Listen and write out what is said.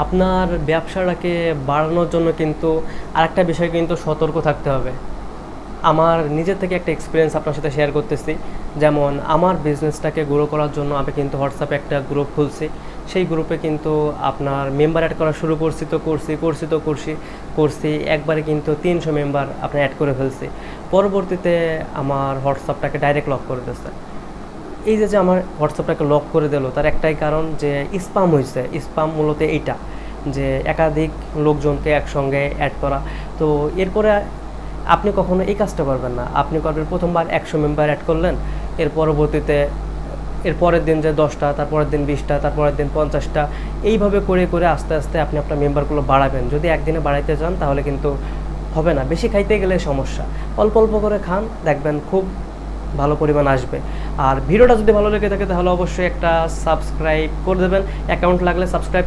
আপনার ব্যবসাটাকে বাড়ানোর জন্য কিন্তু আরেকটা বিষয় কিন্তু সতর্ক থাকতে হবে। আমার নিজের থেকে একটা এক্সপিরিয়েন্স আপনার সাথে শেয়ার করতেছি। যেমন আমার বিজনেসটাকে গ্রো করার জন্য আমি কিন্তু হোয়াটসঅ্যাপে একটা গ্রুপ খুলছি। সেই গ্রুপে কিন্তু আপনার মেম্বার অ্যাড করা শুরু করছি একবারে কিন্তু 300 মেম্বার আপনি অ্যাড করে ফেলছি। পরবর্তীতে আমার হোয়াটসঅ্যাপটাকে ডাইরেক্ট লক করে দিচ্ছে। এই যে আমার হোয়াটসঅ্যাপটাকে লক করে দিল, তার একটাই কারণ যে স্পাম হয়েছে। স্পাম মূলত এইটা, যে একাধিক লোকজনকে একসঙ্গে অ্যাড করা। তো এরপরে আপনি কখনো এই কাজটা করবেন না। আপনি করবেন প্রথমবার 100 মেম্বার অ্যাড করলেন, এর পরবর্তীতে এর পরের দিন যে 10টা, তারপরের দিন 20টা, তারপরের দিন 50টা, এইভাবে করে করে আস্তে আস্তে আপনি আপনার মেম্বারগুলো বাড়াবেন। যদি একদিনে বাড়াইতে চান তাহলে কিন্তু হবে না। বেশি খাইতে গেলে সমস্যা। অল্প অল্প করে খান, দেখবেন খুব ভালো পরিমাণ আসবে। আর ভিডিওটা যদি ভালো লেগে থাকে তাহলে অবশ্যই একটা সাবস্ক্রাইব করে দেবেন। অ্যাকাউন্ট লাগলে সাবস্ক্রাইব